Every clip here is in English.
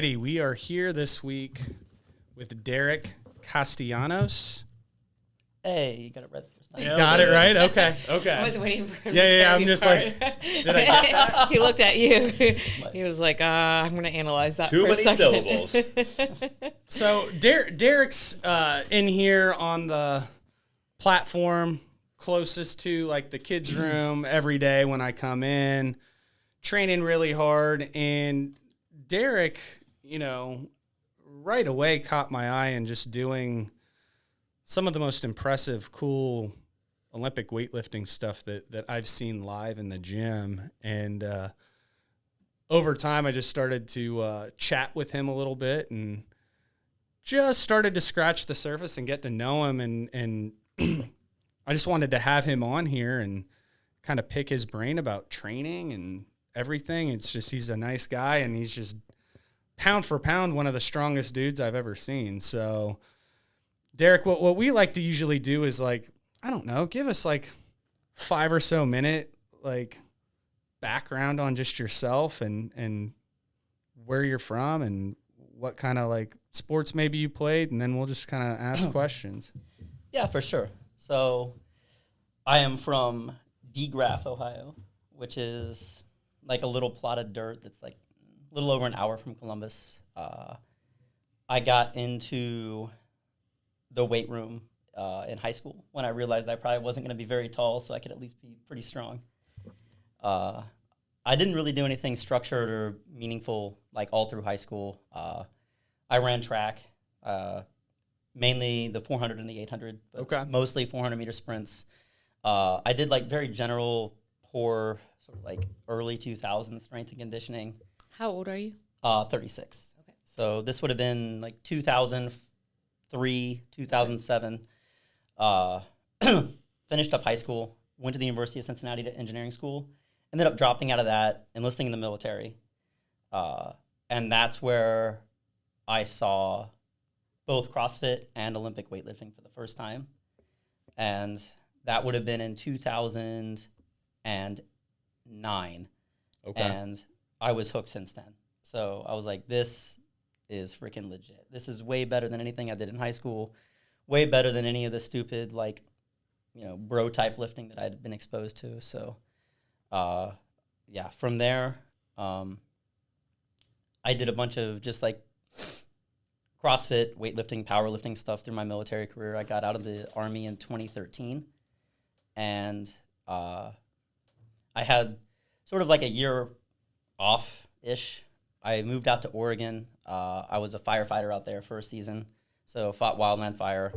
righty. We are here this week with Derick Castellanos. Hey, you got it right the first time. Got it right? Okay. I was waiting for him. Yeah. I'm just like, did I get that? He looked at you. He was like, I'm going to analyze that Too for a many second. syllables. So Derek's in here on the platform closest to like the kids' room every day when I come in, training really hard. And Derick, right away caught my eye and just doing some of the most impressive, cool Olympic weightlifting stuff that I've seen live in the gym. And over time, I just started to chat with him a little bit and just started to scratch the surface and get to know him. And I just wanted to have him on here and kind of pick his brain about training and everything. It's just, he's a nice guy, and he's just pound for pound one of the strongest dudes I've ever seen. So Derick, what we like to usually do is give us 5 or so minute background on just yourself and where you're from and what kind of sports maybe you played, and then we'll just kind of ask questions. Yeah, for sure. So I am from DeGraff, Ohio, which is like a little plot of dirt that's a little over an hour from Columbus. I got into the weight room in high school when I realized I probably wasn't going to be very tall, so I could at least be pretty strong. I didn't really do anything structured or meaningful all through high school. I ran track, mainly the 400 and the 800, but mostly 400-meter sprints. I did very general, poor, sort of early 2000s strength and conditioning. How old are you? 36. Okay. So this would have been 2003, 2007. Finished up high school, went to the University of Cincinnati to engineering school, ended up dropping out of that, enlisting in the military. And that's where I saw both CrossFit and Olympic weightlifting for the first time. And that would have been in 2009. Okay. And I was hooked since then. So I was like, this is freaking legit. This is way better than anything I did in high school. Way better than any of the stupid, bro type lifting that I'd been exposed to. So, from there, I did a bunch of just CrossFit, weightlifting, powerlifting stuff through my military career. I got out of the Army in 2013, and I had sort of a year off-ish. I moved out to Oregon. I was a firefighter out there for a season, so fought wildland fire.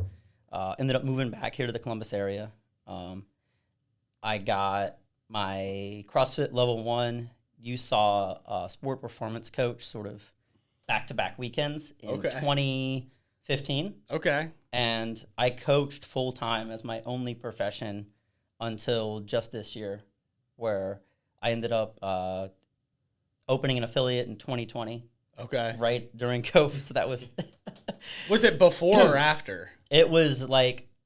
Ended up moving back here to the Columbus area. I got my CrossFit Level 1. You saw a sport performance coach sort of back-to-back weekends in 2015. Okay. And I coached full-time as my only profession until just this year, where I ended up opening an affiliate in 2020. Okay. Right during COVID. So that was... Was it before or after? It was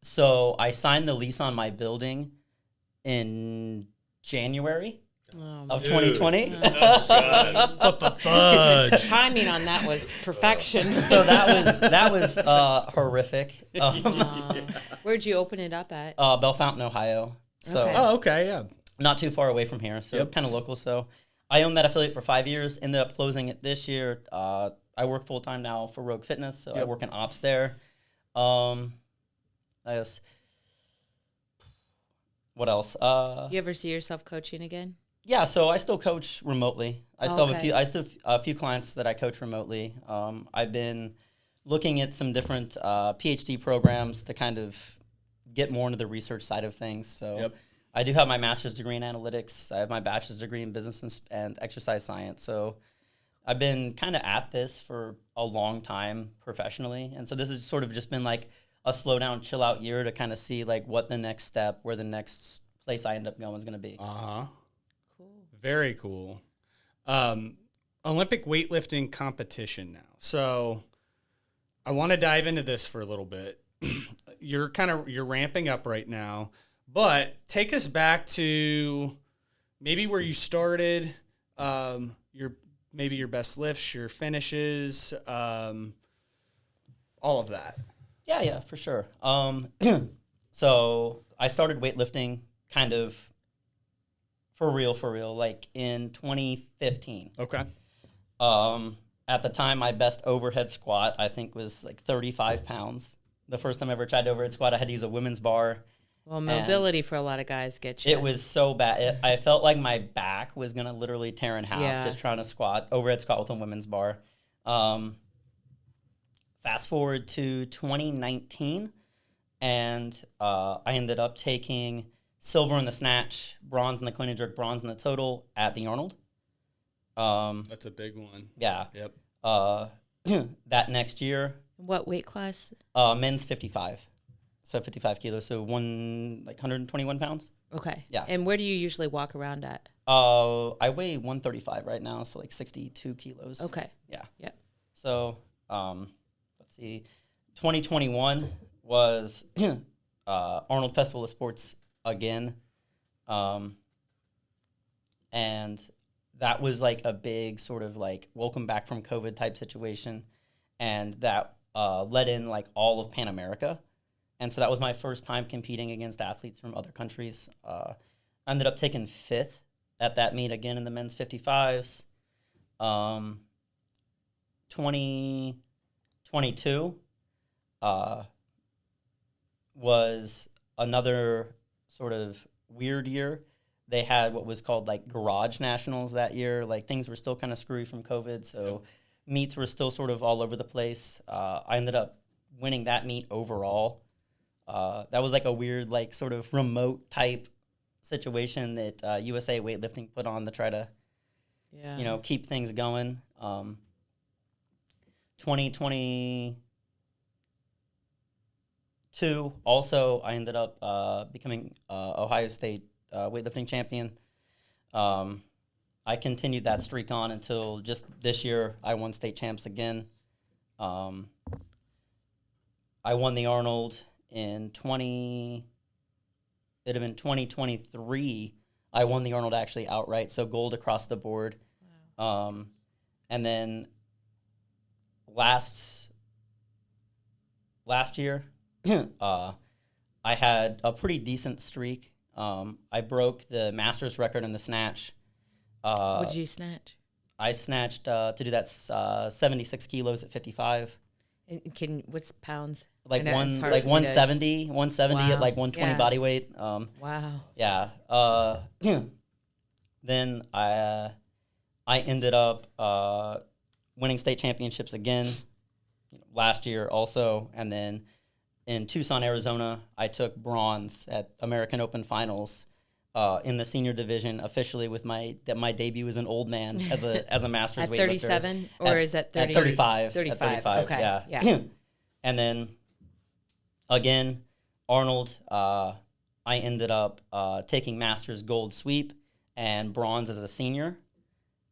so I signed the lease on my building in January of 2020. Fudge. Timing on that was perfection. So that was horrific. Where'd you open it up at? Bellefontaine, Ohio. So Okay. Oh, okay, yeah. not too far away from here, so kind of local. So I owned that affiliate for 5 years, ended up closing it this year. I work full-time now for Rogue Fitness, so I work in ops there. I guess, what else? You ever see yourself coaching again? Yeah, so I still coach remotely. I still Okay. have a few clients that I coach remotely. I've been looking at some different PhD programs to kind of get more into the research side of things. So I do have my master's degree in analytics. I have my bachelor's degree in business and exercise science. So I've been kind of at this for a long time professionally. And so this has sort of just been a slow down, chill out year to kind of see what the next step, where the next place I end up going is going to be. Cool. Very cool. Olympic weightlifting competition now. So I want to dive into this for a little bit. You're ramping up right now, but take us back to maybe where you started, your maybe your best lifts, your finishes, all of that. Yeah, for sure. So I started weightlifting kind of for real, like in 2015. Okay. At the time, my best overhead squat, I think, was like 35 pounds. The first time I ever tried to overhead squat, I had to use a women's bar. Well, mobility for a lot of guys gets you. It was so bad. I felt like my back was going to literally tear in half just trying to overhead squat with a women's bar. Fast forward to 2019, and I ended up taking silver in the snatch, bronze in the clean and jerk, bronze in the total at the Arnold. That's a big one. Yeah. Yep. That next year. What weight class? Men's 55. So 55 kilos. So 121 pounds. Okay. Yeah. And where do you usually walk around at? I weigh 135 right now. So like 62 kilos. Okay. Yeah. Yeah. So, let's see. 2021 was Arnold Festival of Sports again. And that was like a big sort of like welcome back from COVID type situation. And that led in like all of Pan America. And so that was my first time competing against athletes from other countries. I ended up taking 5th at that meet again in the men's 55s. 2022 was another sort of weird year. They had what was called like garage nationals that year. Like things were still kind of screwy from COVID, so meets were still sort of all over the place. I ended up winning that meet overall. That was like a weird, like sort of remote type situation that USA Weightlifting put on to try to, keep things going. 2022, also, I ended up becoming Ohio State weightlifting champion. I continued that streak on until just this year. I won state champs again. I won the Arnold in 2023. I won the Arnold actually outright, so gold across the board. Wow. And then last year, I had a pretty decent streak. I broke the master's record in the snatch. What did you snatch? I snatched to do that 76 kilos at 55. And what's pounds? Like 170 wow. At like 120 body weight. Wow. Yeah. Then I ended up winning state championships again last year also, and then in Tucson, Arizona, I took bronze at American Open Finals in the senior division officially with my debut as an old man as a master's at weightlifter. 37 or is that 30? At 35. 35. At 35. Okay. Yeah. And then again, Arnold, I ended up taking master's gold sweep and bronze as a senior.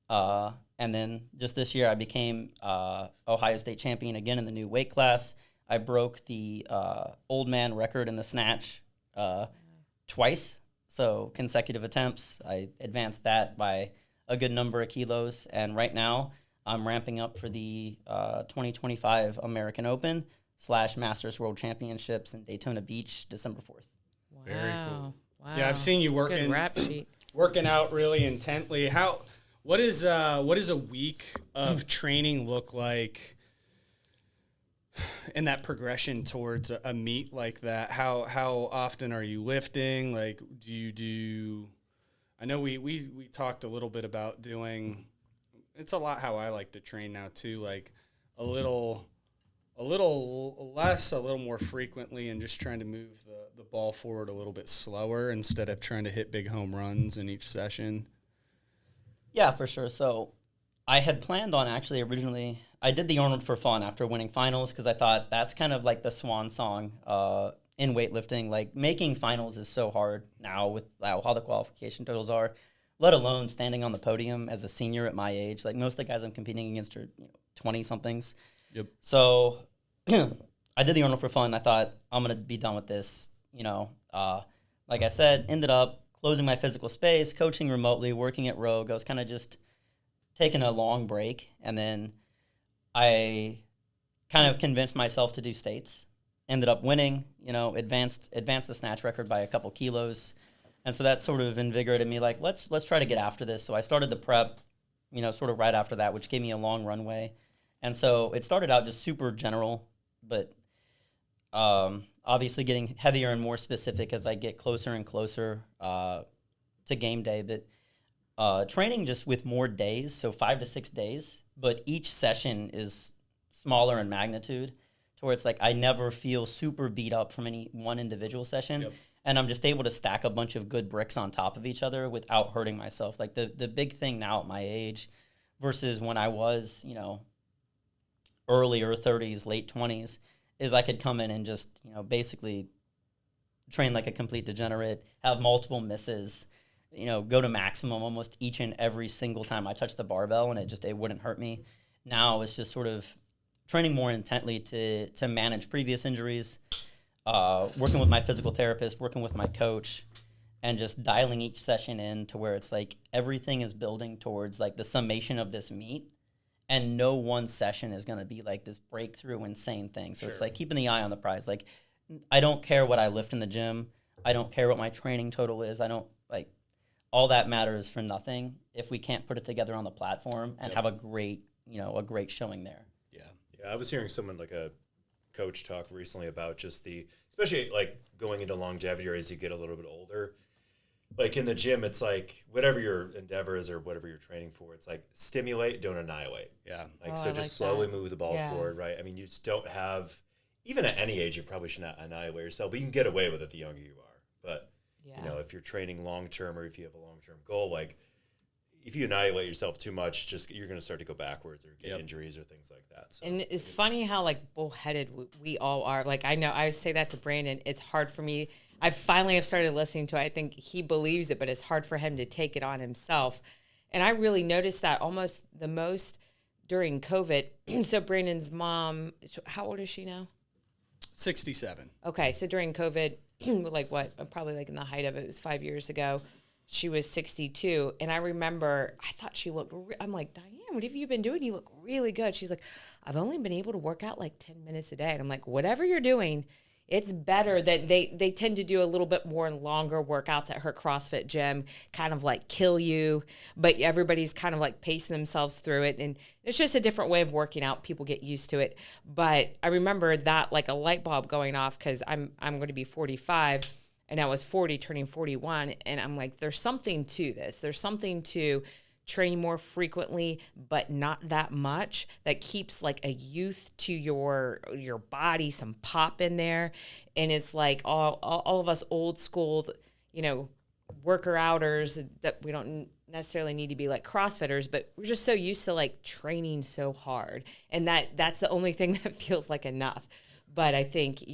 And then just this year, I became Ohio State champion again in the new weight class. I broke the old man record in the snatch twice, so consecutive attempts. I advanced that by a good number of kilos, and right now I'm ramping up for the 2025 American Open / Masters World Championships in Daytona Beach, December 4th. Wow. Very cool. Wow. Yeah, I've seen you That's a good rap sheet. working out really intently. What is a week of training look like in that progression towards a meet like that? How often are you lifting? Like, do you do? I know we talked a little bit about doing. It's a lot how I like to train now too. Like a little less, a little more frequently, and just trying to move the ball forward a little bit slower instead of trying to hit big home runs in each session. Yeah, for sure. So I had planned on actually originally, I did the Arnold for fun after winning finals because I thought that's kind of like the swan song in weightlifting. Like making finals is so hard now with how the qualification totals are, let alone standing on the podium as a senior at my age. Like most of the guys I'm competing against are 20-somethings. Yep. So I did the Arnold for fun. I thought I'm going to be done with this. Like I said, ended up closing my physical space, coaching remotely, working at Rogue. I was kind of just taken a long break, and then I kind of convinced myself to do states. Ended up winning, advanced the snatch record by a couple kilos. And so that sort of invigorated me, like, let's try to get after this. So I started the prep, sort of right after that, which gave me a long runway. And so it started out just super general, but obviously getting heavier and more specific as I get closer and closer to game day. But training just with more days, so 5 to 6 days, but each session is smaller in magnitude, to where it's like I never feel super beat up from any one individual session. Yep. And I'm just able to stack a bunch of good bricks on top of each other without hurting myself. Like the big thing now at my age versus when I was, earlier 30s, late 20s, is I could come in and just, basically train like a complete degenerate, have multiple misses, go to maximum almost each and every single time I touch the barbell, and it wouldn't hurt me. Now it's just sort of training more intently to manage previous injuries, working with my physical therapist, working with my coach, and just dialing each session in to where it's like everything is building towards like the summation of this meet, and no one session is going to be like this breakthrough insane thing. So It's like keeping the eye on the prize. Like, I don't care what I lift in the gym. I don't care what my training total is. I don't like all that matters for nothing if we can't put it together on the platform and have a great showing there. Yeah, I was hearing someone like a coach talk recently about just especially like going into longevity or as you get a little bit older, like in the gym, it's like whatever your endeavor is or whatever you're training for, it's like stimulate, don't annihilate. Yeah. So just slowly move the ball forward, right? I mean, you just don't have, even at any age, you probably should not annihilate yourself, but you can get away with it the younger you are. But, if you're training long-term or if you have a long-term goal, like if you annihilate yourself too much, you're going to start to go backwards or get injuries or things like that. So, and it's funny how like bullheaded we all are. Like I know I say that to Brandon. It's hard for me. I finally have started listening to it. I think he believes it, but it's hard for him to take it on himself. And I really noticed that almost the most during COVID. So Brandon's mom, how old is she now? 67. Okay, so during COVID, like what? Probably like in the height of it was 5 years ago. She was 62, and I remember I thought she looked. I'm like, Diane, what have you been doing? You look really good. She's like, I've only been able to work out like 10 minutes a day, and I'm like, whatever you're doing, it's better that they tend to do a little bit more longer workouts at her CrossFit gym, kind of like kill you, but everybody's kind of like pacing themselves through it, and it's just a different way of working out. People get used to it, but I remember that like a light bulb going off because I'm going to be 45. And I was 40, turning 41, and I'm like, there's something to this. There's something to training more frequently, but not that much, that keeps like a youth to your body, some pop in there. And it's like all of us old school, worker outers that we don't necessarily need to be like CrossFitters, but we're just so used to like training so hard. And that's the only thing that feels like enough. But I think,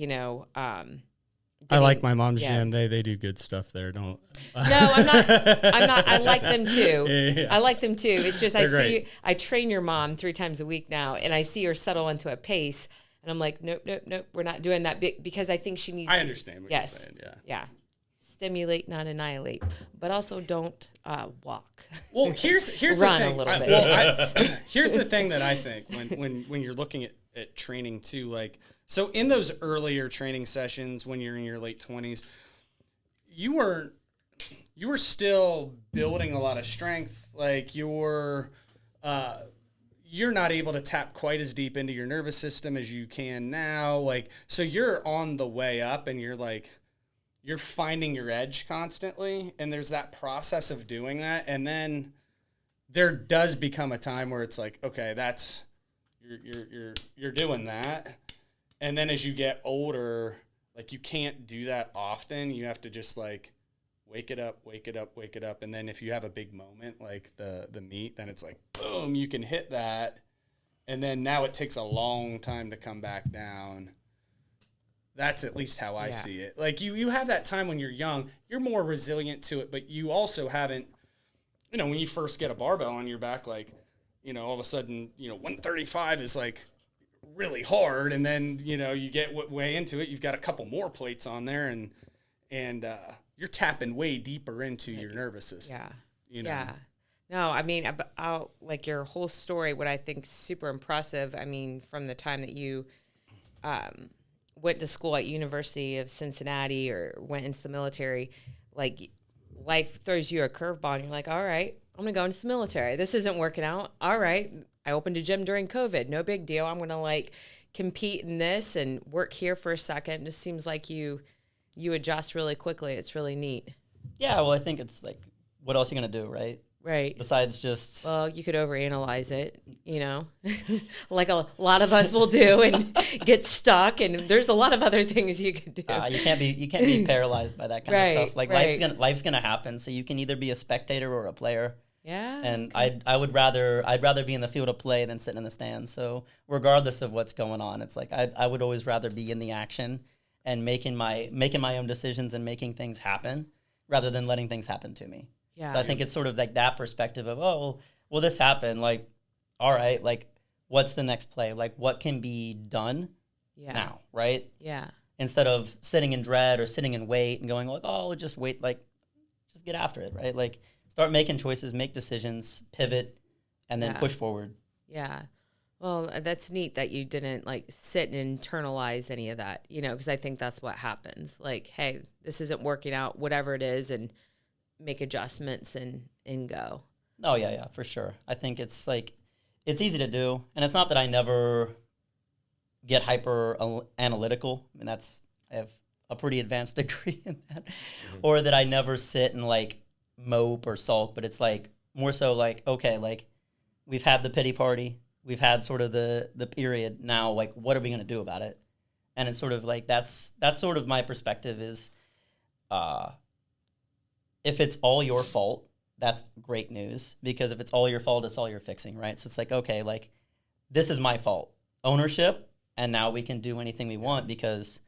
I like my mom's gym. They do good stuff there. Don't. No, I'm not. I like them too. Yeah. I like them too. It's just They're I train your mom 3 times a week now, and I see her settle into a pace, and I'm like, nope, we're not doing that because I think she needs. I understand what you're saying. Yeah. Stimulate, not annihilate, but also don't walk. Well, here's Run the thing. a little bit. Here's the thing that I think when you're looking at training too, like. So in those earlier training sessions when you're in your late 20s, you were still building a lot of strength. Like you're not able to tap quite as deep into your nervous system as you can now. Like so you're on the way up and you're finding your edge constantly, and there's that process of doing that, and then there does become a time where it's like, okay, that's you're doing that. And then as you get older, like you can't do that often. You have to just like wake it up. And then if you have a big moment like the meet, then it's like, boom, you can hit that. And then now it takes a long time to come back down. That's at least how I see it. Like you have that time when you're young, you're more resilient to it, but you also haven't, when you first get a barbell on your back, like, all of a sudden, 135 is like, really hard, and then you get way into it, you've got a couple more plates on there, and you're tapping way deeper into your nervous system. Yeah. No, I mean, I'll, like your whole story, what I think super impressive, I mean, from the time that you went to school at University of Cincinnati or went into the military, like life throws you a curveball and you're like, all right, I'm going to go into the military. This isn't working out. All right. I opened a gym during COVID. No big deal. I'm going to like compete in this and work here for a second. It just seems like you adjust really quickly. It's really neat. Yeah, well, I think it's like, what else are you going to do, right? Right. Besides just... Well, you could overanalyze it, like a lot of us will do and get stuck. And there's a lot of other things you could do. You can't be paralyzed by that kind Right, of stuff. Like right. life's gonna happen. So you can either be a spectator or a player. Yeah. And I'd rather be in the field of play than sitting in the stands. So regardless of what's going on, it's like I would always rather be in the action and making my own decisions and making things happen rather than letting things happen to me. Yeah. So I think it's sort of like that perspective of, oh, well, this happened. Like, all right, like, what's the next play? Like, what can be done now, right? Yeah. Instead of sitting in dread or sitting in wait and going like, oh, we'll just wait, like, just get after it, right? Like, start making choices, make decisions, pivot, and then push forward. Yeah. Well, that's neat that you didn't like sit and internalize any of that, because I think that's what happens. Like, hey, this isn't working out, whatever it is, and make adjustments and go. Oh, yeah, for sure. I think it's like, it's easy to do. And it's not that I never get hyper analytical. I mean, I have a pretty advanced degree in that. Or that I never sit and like mope or sulk, but it's like more so like, okay, like we've had the pity party. We've had sort of the period. Now, like, what are we going to do about it? And it's sort of like, that's sort of my perspective is, if it's all your fault, that's great news, because if it's all your fault, it's all you're fixing, right? So it's like, okay, like, this is my fault. Ownership, and now we can do anything we want because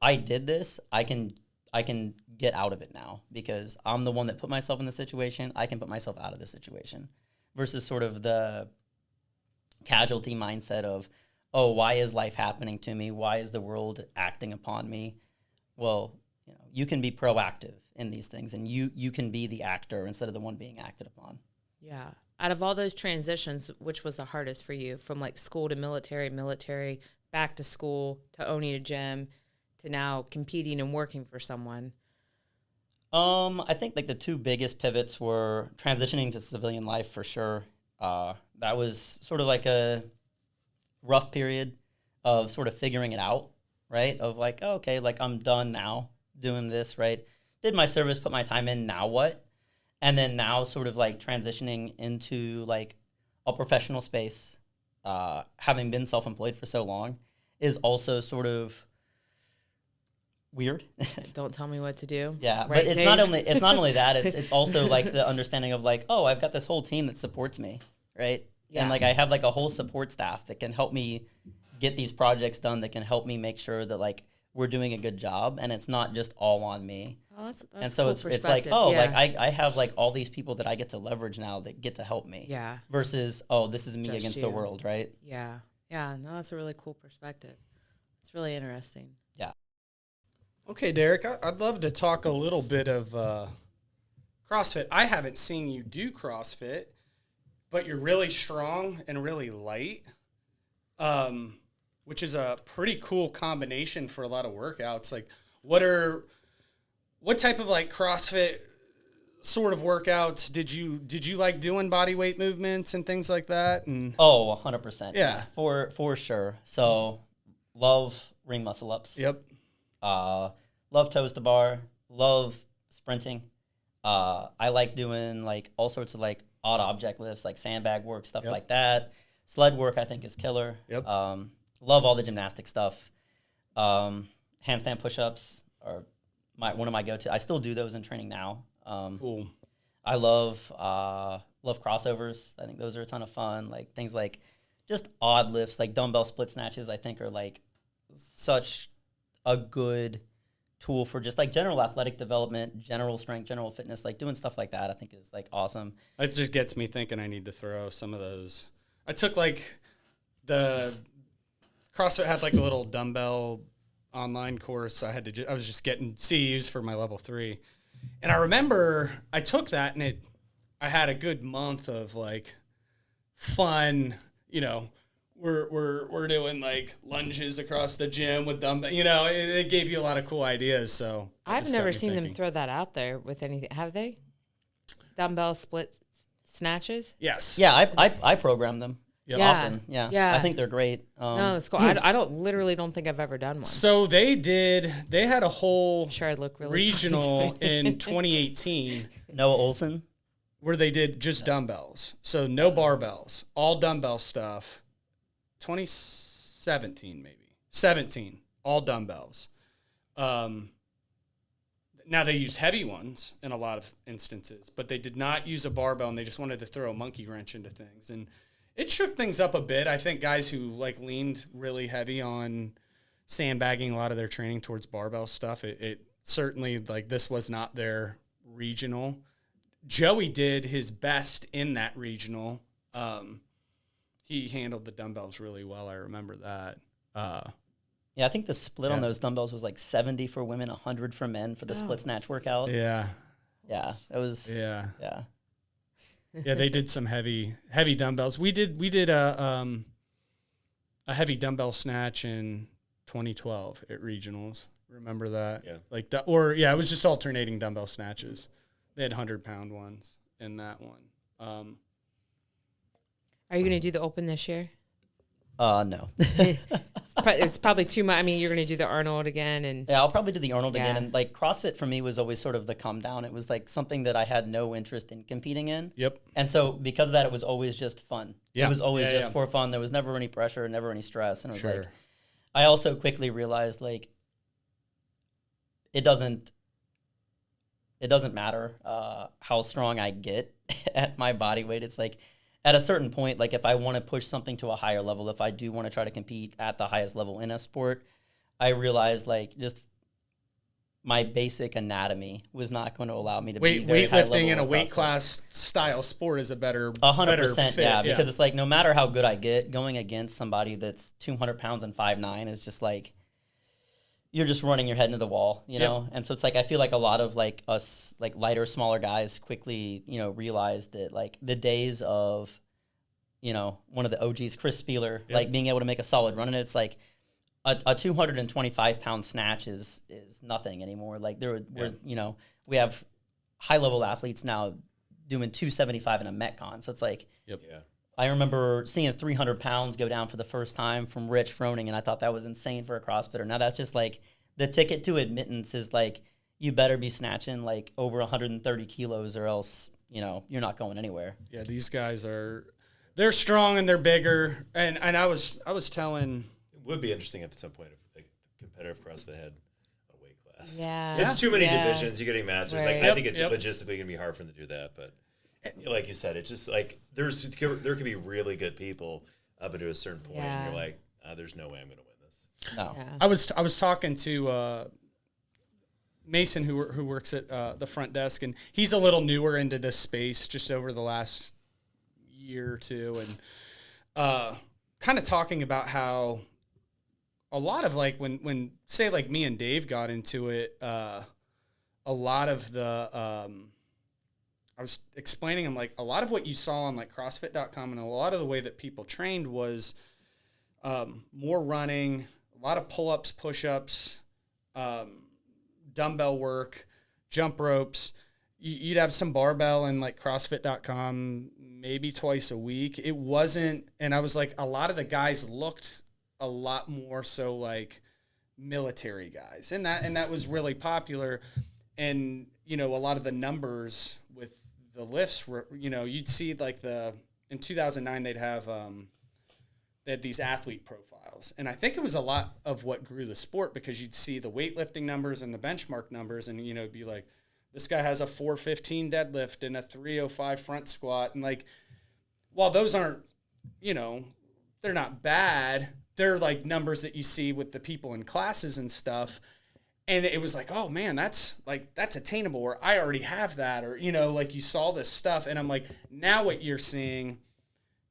I did this. I can get out of it now because I'm the one that put myself in the situation. I can put myself out of the situation versus sort of the casualty mindset of, oh, why is life happening to me? Why is the world acting upon me? Well, you can be proactive in these things, and you can be the actor instead of the one being acted upon. Yeah. Out of all those transitions, which was the hardest for you, from like school to military, back to school, to owning a gym, to now competing and working for someone? I think like the two biggest pivots were transitioning to civilian life for sure. That was sort of like a rough period of sort of figuring it out, right? Of like, oh, okay, like I'm done now doing this, right? Did my service, put my time in, now what? And then now sort of like transitioning into like a professional space, having been self-employed for so long, is also sort of weird. Don't tell me what to do. Yeah, Right, but it's Dave? not only that, it's also like the understanding of like, oh, I've got this whole team that supports me, right? Yeah. And like I have like a whole support staff that can help me get these projects done, that can help me make sure that like we're doing a good job and it's not just all on me. Oh, that's And so cool it's like, perspective. oh, Yeah. like I have like all these people that I get to leverage now that get to help me. Yeah. Versus, oh, this is me Just against you. the world, right? Yeah. Yeah. No, that's a really cool perspective. It's really interesting. Yeah. Okay, Derick, I'd love to talk a little bit of CrossFit. I haven't seen you do CrossFit, but you're really strong and really light, which is a pretty cool combination for a lot of workouts. Like, what type of like CrossFit sort of workouts did you like doing, body weight movements and things like that? And Oh, 100%. Yeah. For sure. So love ring muscle ups. Yep. Love toes to bar. Love sprinting. I like doing like all sorts of like odd object lifts, like sandbag work, stuff like that. Sled work I think is killer. Yep. Love all the gymnastic stuff. Handstand push-ups are one of my go-to. I still do those in training now. Cool. I love crossovers. I think those are a ton of fun. Like things like just odd lifts, like dumbbell split snatches, I think are like such a good tool for just like general athletic development, general strength, general fitness. Like doing stuff like that I think is like awesome. It just gets me thinking I need to throw some of those. I took like the CrossFit had like a little dumbbell online course. I was just getting CEUs for my level 3. And I remember I took that and I had a good month of like fun, we're doing like lunges across the gym with dumbbell, it gave you a lot of cool ideas. So I've never seen them throw that out there with anything. Have they? Dumbbell split snatches? Yes. Yeah, I program them often. Yeah. I think they're great. No, it's cool. I don't think I've ever done one. So they had a whole Sure, I look really regional in 2018 Noah Olson. where they did just dumbbells. So no barbells, all dumbbell stuff. 2017 maybe. 17, all dumbbells. Now they used heavy ones in a lot of instances, but they did not use a barbell, and they just wanted to throw a monkey wrench into things. And it shook things up a bit. I think guys who like leaned really heavy on sandbagging a lot of their training towards barbell stuff, it certainly, like, this was not their regional. Joey did his best in that regional. He handled the dumbbells really well. I remember that. Yeah, I think the split on those dumbbells was like 70 for women, 100 for men for the split snatch workout. Yeah. Yeah, it was. Yeah. Yeah. Yeah, they did some heavy dumbbells. We did a heavy dumbbell snatch in 2012 at regionals. Remember that? Yeah. It was just alternating dumbbell snatches. They had 100-pound ones in that one. Are you going to do the open this year? No. It's probably too much. I mean, you're going to do the Arnold again, and yeah, I'll probably do the Arnold again. And like CrossFit for me was always sort of the come down. It was like something that I had no interest in competing in. Yep. And so because of that, it was always just fun. Yeah. It was always just for fun. There was never any pressure, never any stress. And it was Sure. like, I also quickly realized like, it doesn't matter how strong I get at my body weight. It's like, at a certain point, like if I want to push something to a higher level, if I do want to try to compete at the highest level in a sport, I realized like just my basic anatomy was not going to allow me to be very high level weightlifting in a weight CrossFit. class style sport is a better 100%, fit. yeah, because it's like no matter how good I get, going against somebody that's 200 pounds and 5'9" is just like, you're just running your head into the wall, you know? And so it's like, I feel like a lot of like us, like lighter, smaller guys quickly, realized that like the days of, one of the OGs, Chris Spieler, like being able to make a solid run in it, it's like a 225 pound snatch is nothing anymore. Like we have high level athletes now doing 275 in a Metcon. So it's like, I remember seeing 300 pounds go down for the first time from Rich Froning, and I thought that was insane for a CrossFitter. Now that's just like the ticket to admittance is like, you better be snatching like over 130 kilos or else, you're not going anywhere. Yeah, these guys they're strong and they're bigger. And I was telling. It would be interesting if at some point if competitive CrossFit had a weight class. Yeah. It's too many divisions. You're getting masters. Right. Like I think it's logistically going to be hard for them to do that, but like you said, it's just like there could be really good people up to a certain point, and you're like, there's no way I'm going to win this. No. Yeah. I was talking to Mason who works at the front desk, and he's a little newer into this space just over the last year or two, and kind of talking about how a lot of like when say like me and Dave got into it, a lot of the I was explaining him like a lot of what you saw on like CrossFit.com and a lot of the way that people trained was more running, a lot of pull-ups, push-ups, dumbbell work, jump ropes. You'd have some barbell and like CrossFit.com maybe twice a week. It wasn't, and I was like, a lot of the guys looked a lot more so like military guys, and that was really popular. And a lot of the numbers with the lifts were, you'd see like in 2009 they had these athlete profiles, and I think it was a lot of what grew the sport, because you'd see the weightlifting numbers and the benchmark numbers, and it'd be like, this guy has a 415 deadlift and a 305 front squat, and like, while those aren't, they're not bad, they're like numbers that you see with the people in classes and stuff. And it was like, oh man, that's attainable, or I already have that, or, like you saw this stuff. And I'm like, now what you're seeing,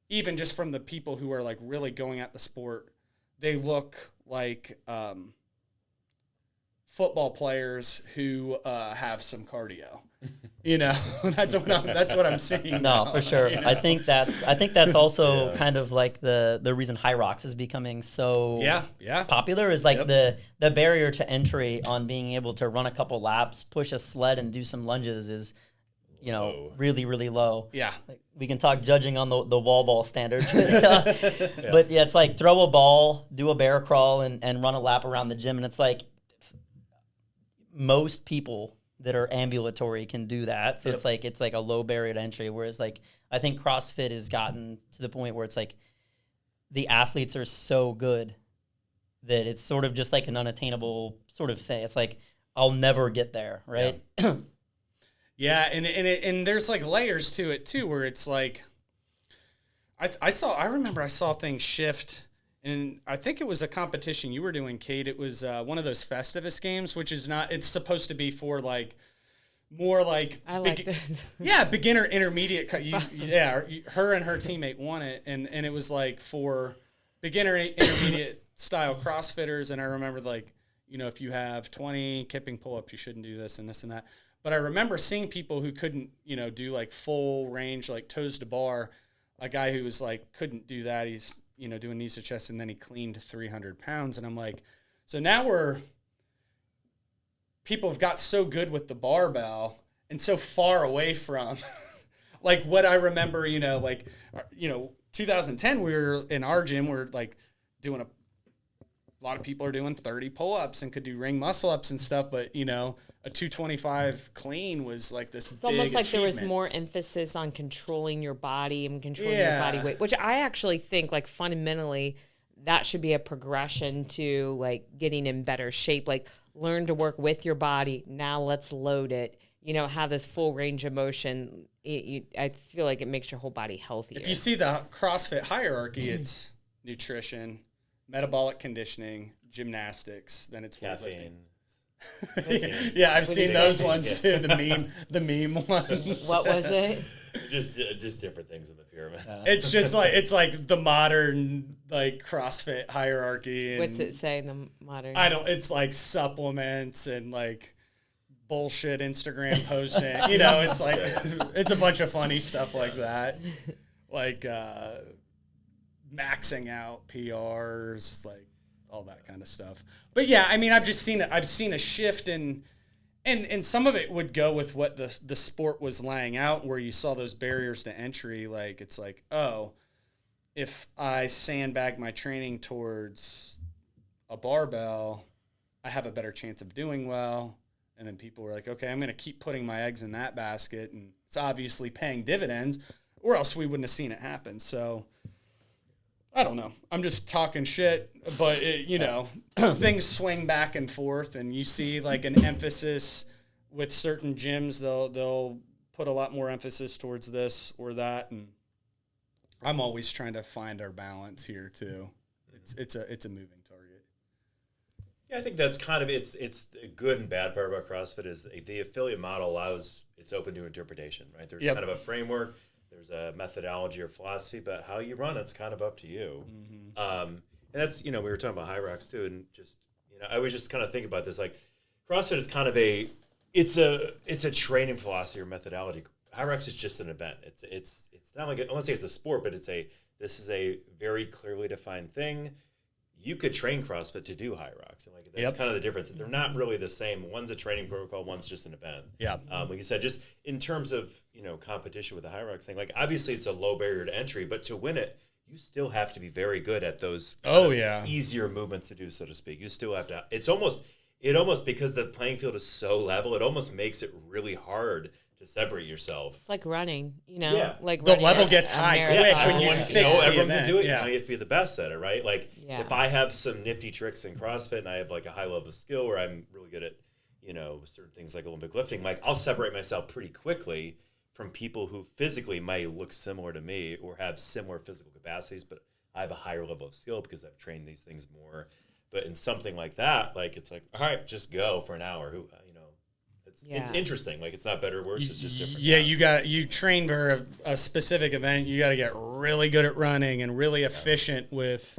even just from the people who are like really going at the sport, they look like football players who have some cardio. You know, that's what I'm seeing. No, now, for sure. you know? I think that's also kind of like the reason High Rocks is becoming so popular is like the barrier to entry on being able to run a couple laps, push a sled, and do some lunges is, you know, really, really low. Yeah. Like, we can talk judging on the wall ball standards. But yeah, it's like throw a ball, do a bear crawl, and run a lap around the gym. And it's like most people that are ambulatory can do that. So it's like a low barrier to entry. Whereas like I think CrossFit has gotten to the point where it's like the athletes are so good that it's sort of just like an unattainable sort of thing. It's like I'll never get there, right? Yeah, and there's like layers to it too, where it's like I remember I saw things shift, and I think it was a competition you were doing, Kate. It was one of those Festivus games, which is not. It's supposed to be for like more like I like this. Yeah, beginner, intermediate. Her and her teammate won it, and it was like for beginner, intermediate style CrossFitters. And I remember like, you know, if you have 20 kipping pull-ups, you shouldn't do this and this and that. But I remember seeing people who couldn't, you know, do like full range, like toes to bar. A guy who was like, couldn't do that. He's, you know, doing knees to chest, and then he cleaned 300 pounds. And I'm like, so now people have got so good with the barbell and so far away from like what I remember, you know, like, you know, 2010, we were in our gym, we're like doing a lot of people are doing 30 pull-ups and could do ring muscle-ups and stuff, but, you know, a 225 clean was like this It's almost like there was achievement. more emphasis on controlling your body and controlling your body weight, which I actually think like fundamentally that should be a progression to like getting in better shape. Like learn to work with your body. Now let's load it. You know, have this full range of motion. I feel like it makes your whole body healthier. If you see the CrossFit hierarchy, it's nutrition, metabolic conditioning, gymnastics, then it's weightlifting. Yeah, I've seen those ones too. The meme ones. What was it? Just different things in the pyramid. It's just like it's the modern like CrossFit hierarchy. And What's it say in the modern? It's like supplements and like bullshit Instagram posting. You know, it's like it's a bunch of funny stuff like that. Like maxing out PRs, like all that kind of stuff. But yeah, I mean, I've seen a shift in, and some of it would go with what the sport was laying out, where you saw those barriers to entry. Like it's like, oh, if I sandbag my training towards a barbell, I have a better chance of doing well. And then people were like, okay, I'm going to keep putting my eggs in that basket, and it's obviously paying dividends, or else we wouldn't have seen it happen. So I don't know. I'm just talking shit, but you know, things swing back and forth, and you see like an emphasis with certain gyms. They'll put a lot more emphasis towards this or that, and I'm always trying to find our balance here too. It's a moving target. Yeah, I think that's kind of it's a good and bad part about CrossFit is the affiliate model allows it's open to interpretation, right? There's kind of a framework. There's a methodology or philosophy, but how you run it's kind of up to you. Mm-hmm. And that's, you know, we were talking about High Rocks too, and just, you know, I was just kind of thinking about this, like CrossFit is kind of it's a training philosophy or methodology. High Rocks is just an event. It's not like I won't say it's a sport, but this is a very clearly defined thing. You could train CrossFit to do High Rocks, and like that's kind of the difference. They're not really the same. One's a training protocol, one's just an event. Yeah. Like you said, just in terms of, you know, competition with the High Rocks thing, like obviously it's a low barrier to entry, but to win it, you still have to be very good at those easier movements to do, so to speak. You still have to. It almost because the playing field is so level, it almost makes it really hard to separate yourself. It's like running, you know, like the level gets high quick when you fix the everyone event. can do it. Yeah. You know, you have to be the best at it, right? Like if I have some nifty tricks in CrossFit and I have like a high level of skill where I'm really good at, you know, certain things like Olympic lifting, like I'll separate myself pretty quickly from people who physically might look similar to me or have similar physical capacities, but I have a higher level of skill because I've trained these things more. But in something like that, like it's like, all right, just go for an hour. Who, you know, it's interesting. Like it's not better or worse. It's just different. Yeah, you train for a specific event. You got to get really good at running and really efficient with,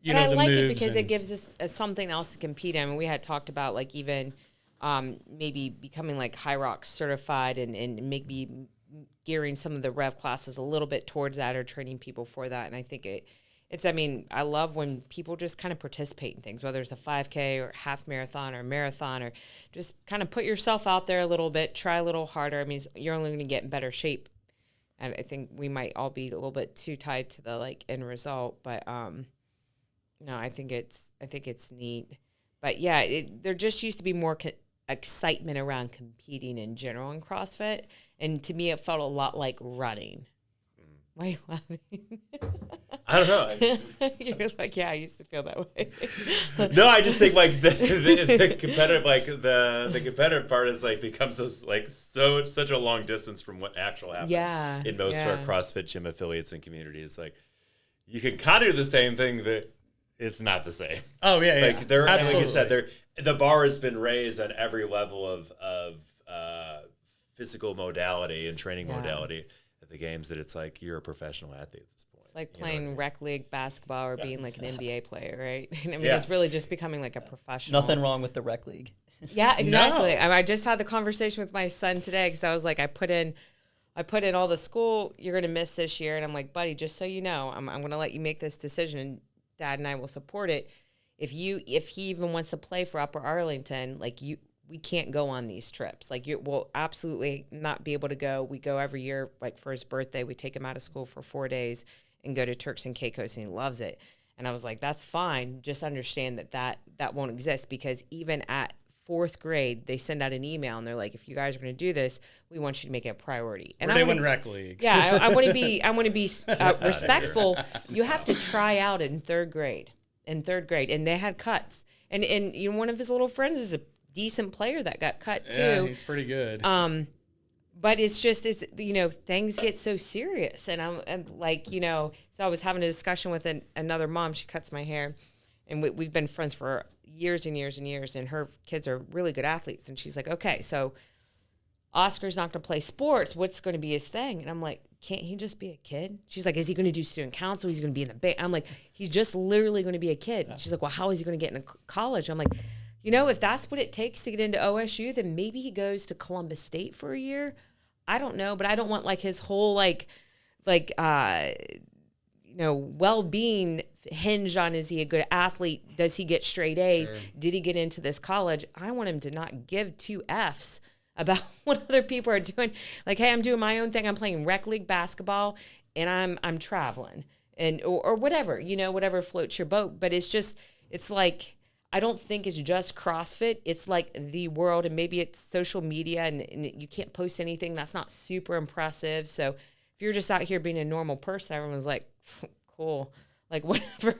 But I like it because it gives us something else to compete in. I mean, we had talked about like even maybe becoming like High Rocks certified and maybe gearing some of the rev classes a little bit towards that or training people for that. And I think I mean, I love when people just kind of participate in things, whether it's a 5K or half marathon or marathon, or just kind of put yourself out there a little bit, try a little harder. I mean, you're only going to get in better shape. And I think we might all be a little bit too tied to the like end result, but no, I think it's neat. But yeah, there just used to be more excitement around competing in general in CrossFit, and to me, it felt a lot like running. Why are you laughing? I don't know. You're like, yeah, I used to feel that way. No, I just think like the competitive, like the competitive part is like becomes such a long distance from what actual happens in most of our CrossFit gym affiliates and communities. Like you can kind of do the same thing, but it's not the same. Oh yeah, like they're like you said, the bar has been raised on every level of physical modality and training modality at the games that it's like you're a professional athlete at this point. It's like playing rec league basketball or being like an NBA player, right? I mean, it's really just becoming like a professional. Nothing wrong with the rec league. Yeah, exactly. No. I just had the conversation with my son today because I was like, I put in all the school you're going to miss this year, and I'm like, buddy, just so you know, I'm going to let you make this decision, and Dad and I will support it. If he even wants to play for Upper Arlington, like we can't go on these trips. Like you will absolutely not be able to go. We go every year, like for his birthday, we take him out of school for 4 days and go to Turks and Caicos, and he loves it. And I was like, that's fine. Just understand that won't exist, because even at 4th grade, they send out an email and they're like, if you guys are going to do this, we want you to make it a priority. And they win rec league. Yeah, I want to be respectful. You have to try out in 3rd grade. And they had cuts. And you know, one of his little friends is a decent player that got cut too. Yeah, he's pretty good. But it's you know, things get so serious, and like, you know, so I was having a discussion with another mom. She cuts my hair, and we've been friends for years and years and years, and her kids are really good athletes. And she's like, okay, so Oscar's not going to play sports. What's going to be his thing? And I'm like, can't he just be a kid? She's like, is he going to do student council? He's going to be in the band. I'm like, he's just literally going to be a kid. She's like, well, how is he going to get into college? I'm like, you know, if that's what it takes to get into OSU, then maybe he goes to Columbus State for a year. I don't know, but I don't want like his whole you know, well-being hinged on, is he a good athlete? Does he get straight A's? Sure. Did he get into this college? I want him to not give 2 F's about what other people are doing. Like, hey, I'm doing my own thing. I'm playing rec league basketball, and I'm traveling, and or whatever, you know, whatever floats your boat. But it's like, I don't think it's just CrossFit. It's like the world, and maybe it's social media, and you can't post anything that's not super impressive. So if you're just out here being a normal person, everyone's like, cool, like whatever,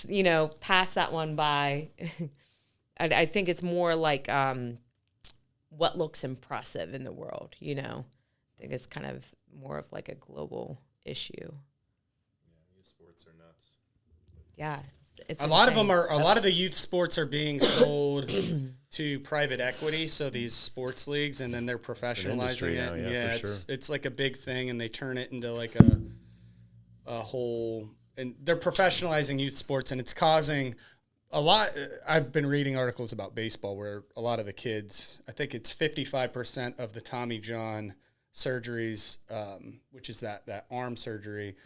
you know, pass that one by. I think it's more like what looks impressive in the world, you know. I think it's kind of more of like a global issue. Yeah, youth sports are nuts. Yeah. It's a lot of them are. A lot of the youth sports are being sold to private equity. So these sports leagues, and then they're professionalizing it. Now, it's like a big thing, and they turn it into like a whole. And they're professionalizing youth sports, and it's causing a lot. I've been reading articles about baseball where a lot of the kids, I think it's 55% of the Tommy John surgeries, which is that arm surgery,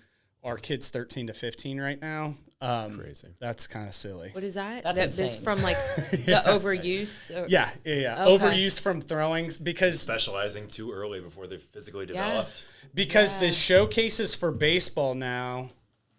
are kids 13 to 15 right now. Crazy. That's kind of silly. What is that? That's insane. That's from like the overuse? Yeah. Okay. Overused from throwing, because Specializing too early before they're physically developed. because the showcases for baseball now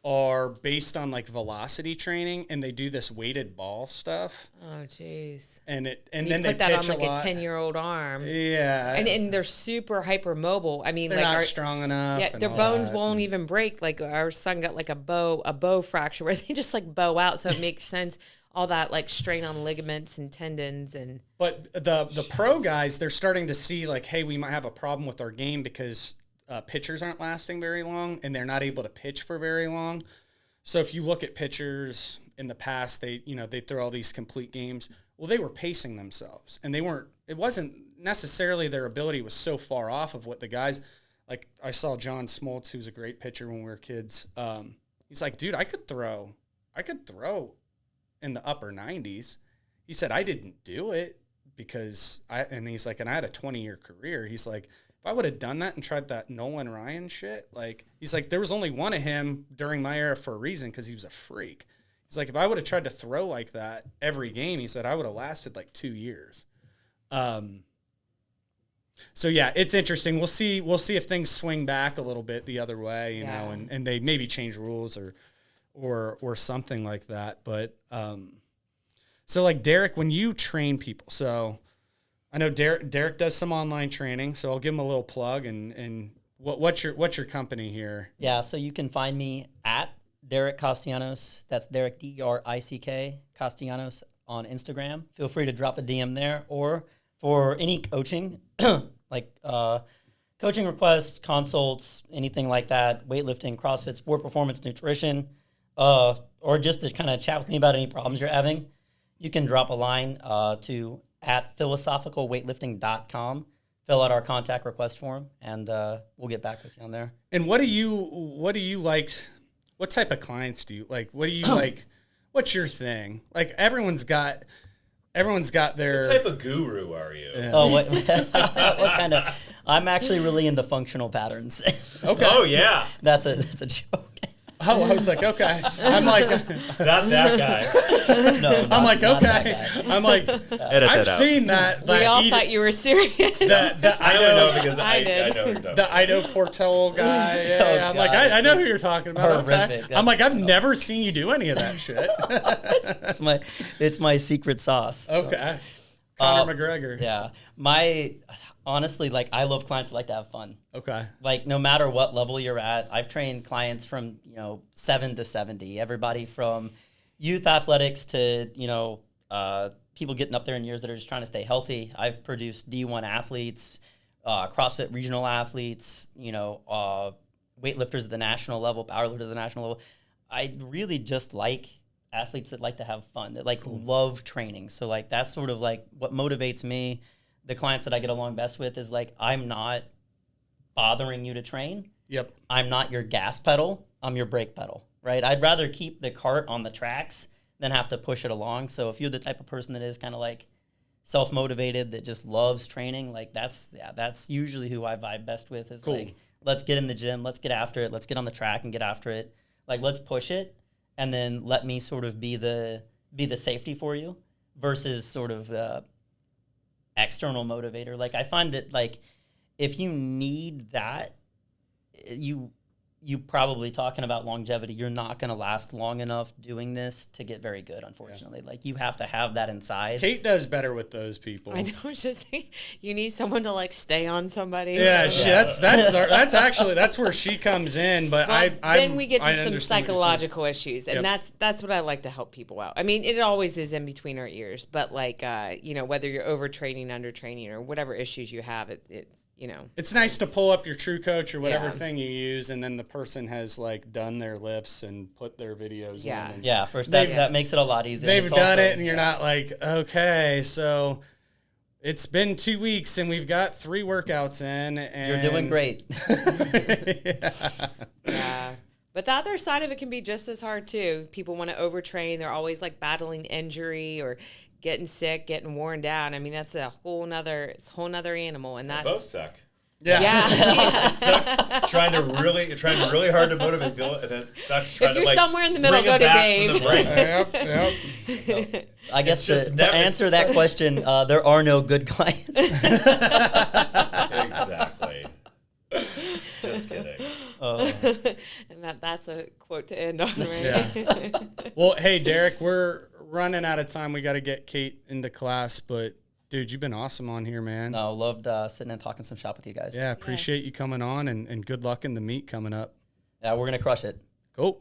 are based on like velocity training, and they do this weighted ball stuff. Oh, jeez. And then you they put that pitch on like a lot. 10-year-old arm. Yeah. And they're super hypermobile. I mean, they're like not strong enough. Yeah, and their all bones that. won't even break. Like our son got like a bow fracture where they just like bow out, so it makes sense. All that like strain on ligaments and tendons and. But the pro guys, they're starting to see like, hey, we might have a problem with our game because pitchers aren't lasting very long, and they're not able to pitch for very long. So if you look at pitchers in the past, they throw all these complete games. Well, they were pacing themselves, and it wasn't necessarily their ability was so far off of what the guys, like I saw John Smoltz, who's a great pitcher when we were kids. He's like, dude, I could throw in the upper 90s. He said, I didn't do it because and he's like, and I had a 20-year career. He's like, if I would have done that and tried that Nolan Ryan shit, like, he's like, there was only one of him during my era for a reason, because he was a freak. He's like, if I would have tried to throw like that every game, he said, I would have lasted like 2 years. So yeah, it's interesting. We'll see if things swing back a little bit the other way, you know, and they maybe change rules or something like that. But so like Derick, when you train people, so I know Derick does some online training, so I'll give him a little plug. And what's your company here? Yeah, so you can find me at Derick Castellanos. That's Derick, Derick Castellanos on Instagram. Feel free to drop a DM there, or for any coaching, like coaching requests, consults, anything like that, weightlifting, CrossFit, sport performance, nutrition, or just to kind of chat with me about any problems you're having, you can drop a line to at philosophicalweightlifting.com. Fill out our contact request form, and we'll get back with you on there. And what do you like? What type of clients do you like? What do you like? What's your thing? Like everyone's got their. What type of guru are you? Yeah. Oh, what kind of? I'm actually really into functional patterns. Okay. Oh yeah, That's a joke. Oh, I was like, okay. I'm like, not that guy. No, I'm like, not okay. that guy. I'm like, Edit I've that out. seen that. We all thought you were serious. I only know because I did. I know who you're talking the Ido Portel guy. Yeah, Oh, yeah. I'm like, God. I know who you're talking about. Okay. Horrific. I'm like, I've never seen you do any of that shit. It's my secret sauce. Okay. Conor McGregor. Yeah. Honestly, like, I love clients that like to have fun. Okay. Like, no matter what level you're at, I've trained clients from, 7 to 70. Everybody from youth athletics to, people getting up there in years that are just trying to stay healthy. I've produced D1 athletes, CrossFit regional athletes, weightlifters at the national level, powerlifters at the national level. I really just like athletes that like to have fun, that love training. So like that's sort of like what motivates me. The clients that I get along best with is like, I'm not bothering you to train. Yep. I'm not your gas pedal. I'm your brake pedal, right? I'd rather keep the cart on the tracks than have to push it along. So if you're the type of person that is kind of like self-motivated, that just loves training, like that's usually who I vibe best with is Cool. like, let's get in the gym, let's get after it, let's get on the track and get after it. Like, let's push it. And then let me sort of be the safety for you versus sort of the external motivator. Like, I find that, like, if you need that, you probably, talking about longevity, you're not going to last long enough doing this to get very good, unfortunately. Yeah. Like, you have to have that inside. Kate does better with those people. I know. It's just you need someone to like stay on somebody. Yeah, that's actually where she comes in. But well, then we get to I some understand psychological issues, and Yep. that's what I like to help people out. I mean, it always is in between our ears, but like whether you're overtraining, undertraining, or whatever issues you have, it's. It's nice to pull up your True Coach or whatever Yeah. thing you use, and then the person has like done their lifts and put their videos Yeah. in. And Yeah, first that makes it a lot easier. they've It's done also, it, and you're not like, okay, so it's been 2 weeks, and we've got 3 workouts in, and You're doing great. Yeah. But the other side of it can be just as hard too. People want to overtrain. They're always like battling injury or getting sick, getting worn down. I mean, that's a whole nother animal, and that's Both suck. Yeah. yeah. It sucks trying really hard to motivate people, and it sucks trying If you're to somewhere in the middle, bring go it to back Dave. from the brink. Yep. I guess It's just to never- answer that question, there are no good clients. Exactly. Just kidding. And that's a quote to end on, right? Yeah. Well, hey, Derick, we're running out of time. We got to get Kate into class, but dude, you've been awesome on here, man. No, loved sitting and talking some shop with you guys. Yeah, appreciate you coming on, and good luck in the meet coming up. Yeah, we're going to crush it. Cool.